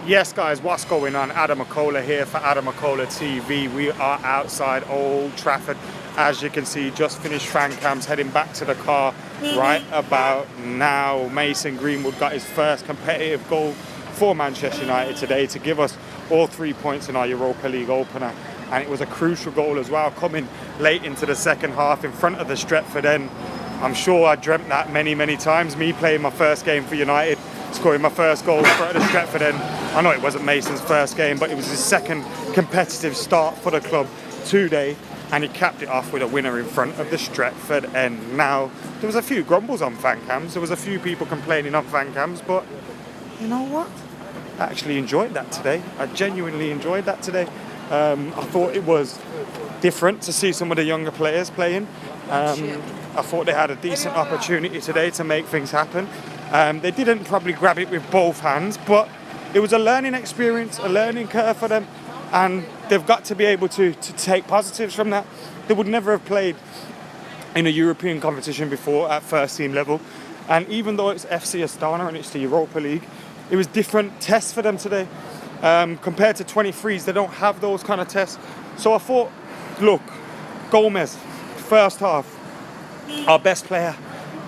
Yes guys, what's going on? AdamMcKola here for AdamMcKola TV. We are outside Old Trafford. As you can see, just finished fan cams, heading back to the car right about now. Mason Greenwood got his first competitive goal for Manchester United today to give us all 3 points in our Europa League opener. And it was a crucial goal as well, coming late into the second half in front of the Stretford end. I'm sure I dreamt that many times, me playing my first game for United, scoring my first goal in front of the Stretford end. I know it wasn't Mason's first game, but it was his second competitive start for the club today, and he capped it off with a winner in front of the Stretford end. Now, there was a few grumbles on fan cams, there was a few people complaining on fan cams, but you know what? I actually enjoyed that today. I genuinely enjoyed that today. I thought it was different to see some of the younger players playing. I thought they had a decent opportunity today to make things happen. They didn't probably grab it with both hands, but it was a learning experience, a learning curve for them, and they've got to be able to take positives from that. They would never have played in a European competition before at first team level, and even though it's FC Astana and it's the Europa League, it was different tests for them today. Compared to 23s, they don't have those kind of tests. So I thought, look, Gomez, first half, our best player.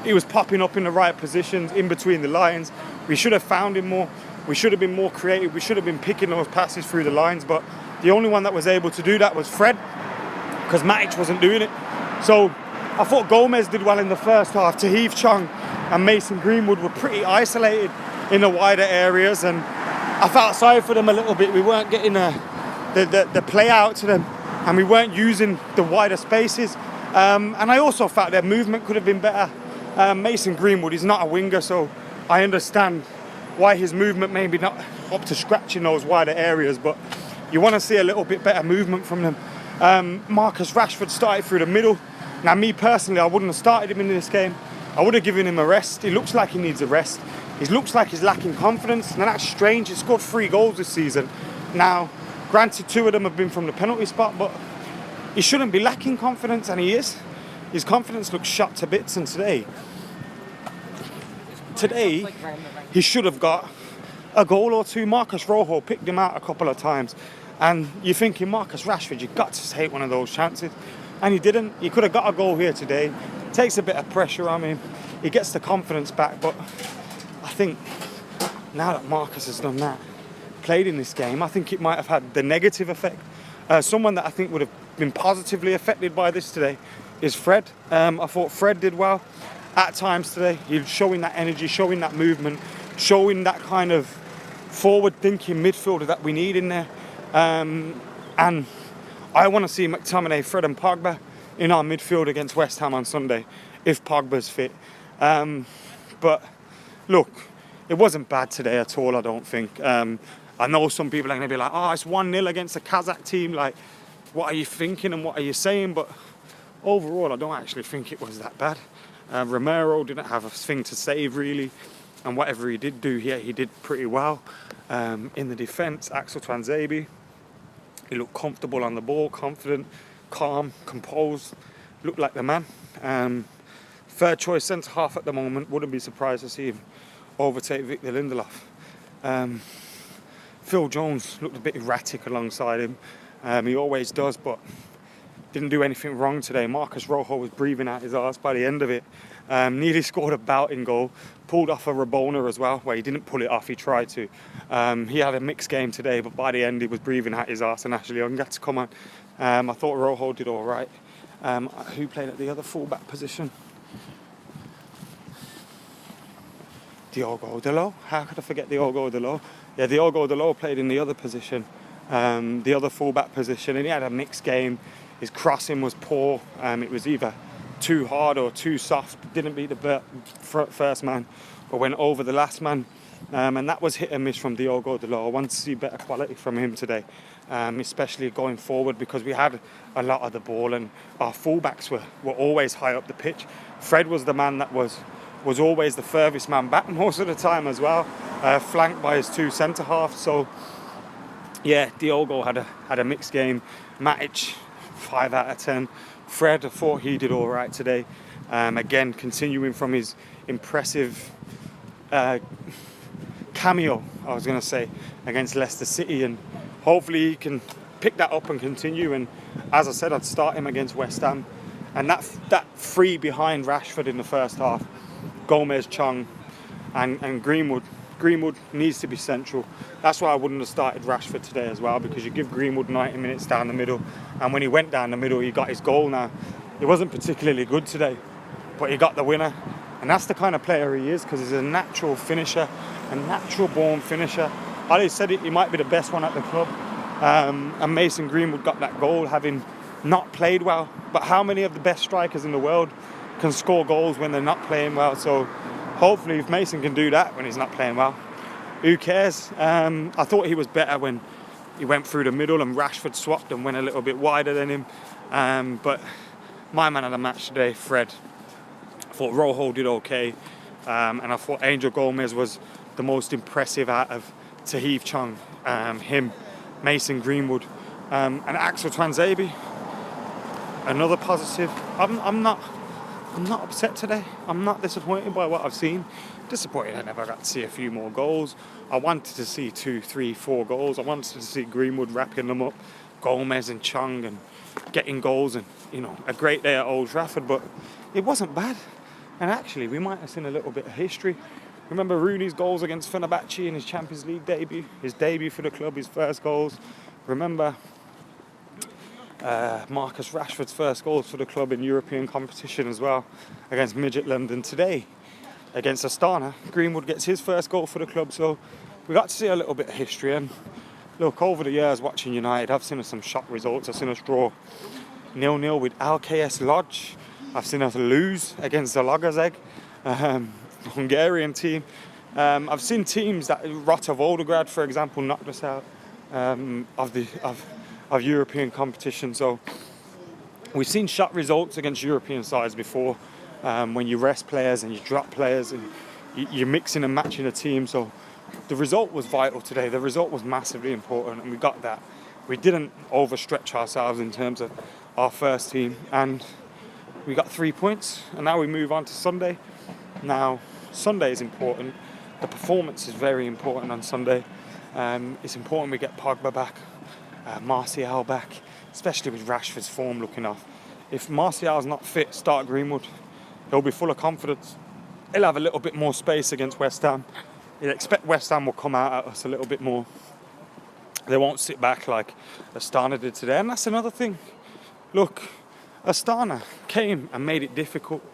He was popping up in the right positions, in between the lines. We should have found him more. We should have been more creative. We should have been picking those passes through the lines. But the only one that was able to do that was Fred, because Matic wasn't doing it. So I thought Gomez did well in the first half. Tahith Chong and Mason Greenwood were pretty isolated in the wider areas, and I felt sorry for them a little bit. We weren't getting the play out to them, and we weren't using the wider spaces. And I also felt their movement could have been better. Mason Greenwood is not a winger, so I understand why his movement may be not up to scratch in those wider areas, but you want to see a little bit better movement from them. Marcus Rashford started through the middle. Now, me personally, I wouldn't have started him in this game. I would have given him a rest. He looks like he needs a rest. He looks like he's lacking confidence, and that's strange. He scored 3 goals this season. Now, granted, 2 of them have been from the penalty spot, but he shouldn't be lacking confidence, and he is. His confidence looks shot to bits, and today he should have got a goal or 2. Marcus Rojo picked him out a couple of times, and you're thinking, Marcus Rashford, you've got to take one of those chances, and he didn't. He could have got a goal here today. Takes a bit of pressure on him. He gets the confidence back, but I think now that Marcus has done that, played in this game, I think it might have had the negative effect. Someone that I think would have been positively affected by this today is Fred. I thought Fred did well at times today. He's showing that energy, showing that movement, showing that kind of forward-thinking midfielder that we need in there. And I want to see McTominay, Fred and Pogba in our midfield against West Ham on Sunday, if Pogba's fit. But look, it wasn't bad today at all, I don't think. I know some people are going to be like, oh, it's 1-0 against a Kazakh team. Like, what are you thinking and what are you saying? But overall, I don't actually think it was that bad. Romero didn't have a thing to save, really. And whatever he did do here, he did pretty well. In the defence, Axel Tuanzebe, he looked comfortable on the ball, confident, calm, composed, looked like the man. Third choice centre-half at the moment. Wouldn't be surprised to see him overtake Victor Lindelof. Phil Jones looked a bit erratic alongside him. He always does, but didn't do anything wrong today. Marcus Rojo was breathing out his arse by the end of it. Nearly scored a bouting goal. Pulled off a Rabona as well, where he didn't pull it off, he tried to. He had a mixed game today, but by the end he was breathing out his arse and Ashley Young had to come on. I thought Rojo did all right. Who played at the other fullback position? Diogo Dalot. How could I forget Diogo Dalot? Yeah, Diogo Dalot played in the other position, the other fullback position, and he had a mixed game. His crossing was poor. It was either too hard or too soft. Didn't beat the first man, but went over the last man. And that was hit and miss from Diogo Dalot. I want to see better quality from him today, especially going forward, because we had a lot of the ball and our fullbacks were always high up the pitch. Fred was the man that was always the furthest man back most of the time as well, flanked by his 2 centre-halves. So yeah, Diogo had a mixed game. Matic, 5 out of 10. Fred, I thought he did all right today. Again, continuing from his impressive cameo, I was going to say, against Leicester City, and hopefully he can pick that up and continue. And as I said, I'd start him against West Ham. And that three behind Rashford in the first half, Gomez, Chung, and Greenwood. Greenwood needs to be central. That's why I wouldn't have started Rashford today as well, because you give Greenwood 90 minutes down the middle, and when he went down the middle, he got his goal. Now, it wasn't particularly good today, but he got the winner. And that's the kind of player he is, because he's a natural finisher, a natural born finisher. Ali said he might be the best one at the club. And Mason Greenwood got that goal having not played well. But how many of the best strikers in the world can score goals when they're not playing well? So hopefully if Mason can do that when he's not playing well, who cares? I thought he was better when he went through the middle and Rashford swapped and went a little bit wider than him. But my man of the match today, Fred. I thought Rojo did okay. And I thought Angel Gomez was the most impressive out of Tahith Chong, him, Mason Greenwood, and Axel Tuanzebe. Another positive. I'm not upset today. I'm not disappointed by what I've seen. Disappointed I never got to see a few more goals. I wanted to see 2, 3, 4 goals. I wanted to see Greenwood wrapping them up, Gomez and Chung and getting goals, and a great day at Old Trafford. But it wasn't bad. And actually, we might have seen a little bit of history. Remember Rooney's goals against Fenerbahce in his Champions League debut, his debut for the club, his first goals. Remember Marcus Rashford's first goals for the club in European competition as well, against Midget London. Today, against Astana, Greenwood gets his first goal for the club. So we got to see a little bit of history. And look, over the years watching United, I've seen some shock results. I've seen us draw 0-0 with LKS Lodz. I've seen us lose against Zalagazeg, Hungarian team. I've seen teams that Rota Volgograd, for example, knocked us out of European competition. So we've seen shot results against European sides before, when you rest players and you drop players and you're mixing and matching a team. So the result was vital today. The result was massively important, and we got that. We didn't overstretch ourselves in terms of our first team, and we got 3 points. And now we move on to Sunday. Now, Sunday is important. The performance is very important on Sunday. It's important we get Pogba back, Martial back, especially with Rashford's form looking off. If Martial's not fit, start Greenwood. He'll be full of confidence. He'll have a little bit more space against West Ham. You'd expect West Ham will come out at us a little bit more. They won't sit back like Astana did today. And that's another thing. Look, Astana came and made it difficult.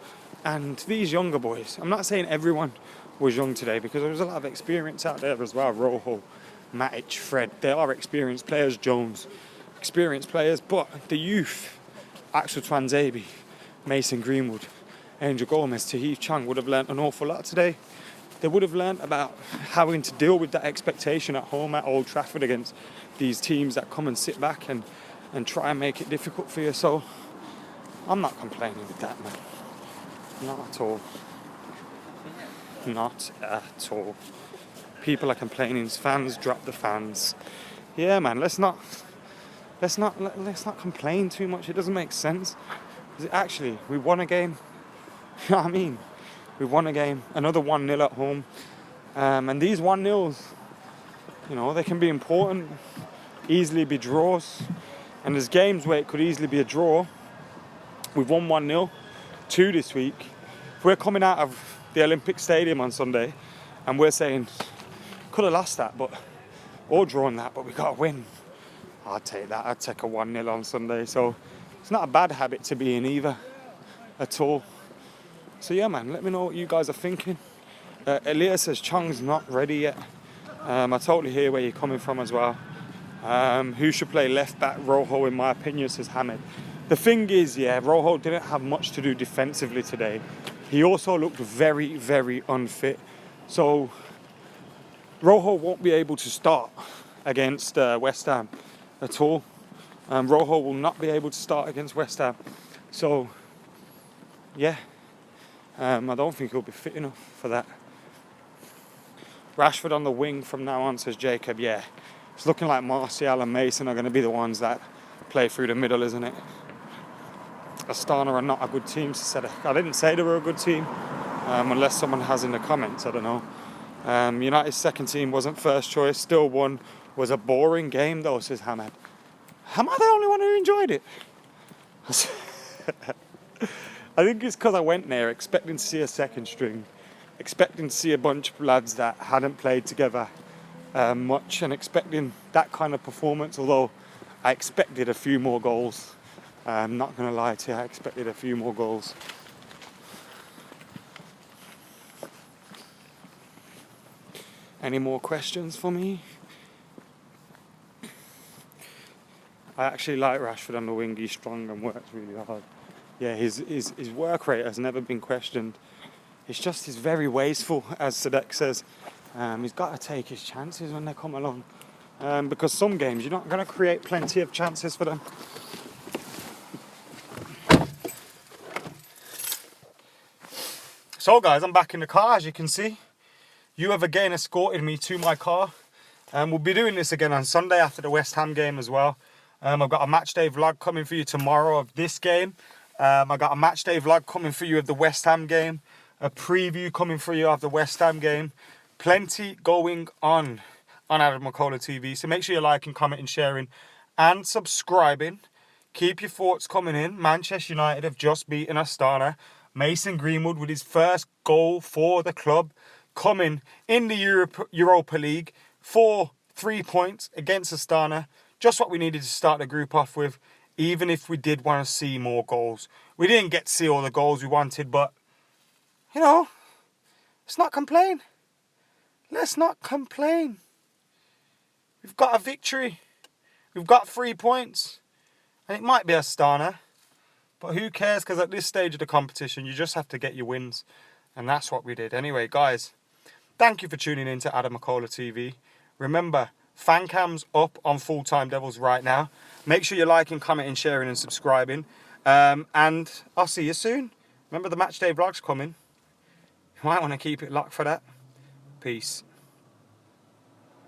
And these younger boys, I'm not saying everyone was young today, because there was a lot of experience out there as well. Rojo, Matic, Fred, they are experienced players. Jones, experienced players. But the youth, Axel Tuanzebe, Mason Greenwood, Angel Gomez, Tahith Chong would have learnt an awful lot today. They would have learnt about having to deal with that expectation at home at Old Trafford against these teams that come and sit back and try and make it difficult for you. So I'm not complaining with that, man. Not at all. Not at all. People are complaining. Fans drop the fans. Yeah, man. Let's not complain too much. It doesn't make sense. Actually, we won a game. You know what I mean? We won a game. Another 1-0 at home. And these 1-0s, they can be important. Easily be draws. And there's games where it could easily be a draw. We've won 1-0. 2 this week. If we're coming out of the Olympic Stadium on Sunday and we're saying, could have lost that, or drawn that, but we got to win, I'd take that. I'd take a 1-0 on Sunday. So it's not a bad habit to be in either at all. So yeah, man, let me know what you guys are thinking. Elias says Chong's not ready yet. I totally hear where you're coming from as well. Who should play left back? Rojo, in my opinion, says Hamid. The thing is, Rojo didn't have much to do defensively today. He also looked very, very unfit. So Rojo won't be able to start against West Ham at all. Rojo will not be able to start against West Ham. So, I don't think he'll be fit enough for that. Rashford on the wing from now on, says Jacob. Yeah, it's looking like Martial and Mason are going to be the ones that play through the middle, isn't it? Astana are not a good team. I didn't say they were a good team, unless someone has in the comments, I don't know. United's second team wasn't first choice, still won. Was a boring game though, says Hamad. Am I the only one who enjoyed it? I think it's because I went there expecting to see a second string, expecting to see a bunch of lads that hadn't played together much, and expecting that kind of performance, although I expected a few more goals. I'm not going to lie to you, I expected a few more goals. Any more questions for me? I actually like Rashford on the wing. He's strong and works really hard. Yeah, his work rate has never been questioned. It's just he's very wasteful, as Sadek says. He's got to take his chances when they come along. Because some games you're not going to create plenty of chances for them. So guys, I'm back in the car, as you can see. You have again escorted me to my car. We'll be doing this again on Sunday after the West Ham game as well. I've got a match day vlog coming for you tomorrow of this game. I've got a match day vlog coming for you of the West Ham game. A preview coming for you of the West Ham game. Plenty going on AdamMcKola TV. So make sure you're liking, commenting, sharing and subscribing. Keep your thoughts coming in. Manchester United have just beaten Astana. Mason Greenwood with his first goal for the club, coming in the Europa League for 3 points against Astana. Just what we needed to start the group off with, even if we did want to see more goals. We didn't get to see all the goals we wanted, but, you know, let's not complain. Let's not complain. We've got a victory. We've got 3 points. And it might be Astana, but who cares? Because at this stage of the competition, you just have to get your wins. And that's what we did. Anyway, guys, thank you for tuning in to AdamMcKola TV. Remember, fan cams up on Full Time Devils right now. Make sure you're liking, commenting, sharing and subscribing. And I'll see you soon. Remember the match day vlog's coming. You might want to keep it locked for that. Peace.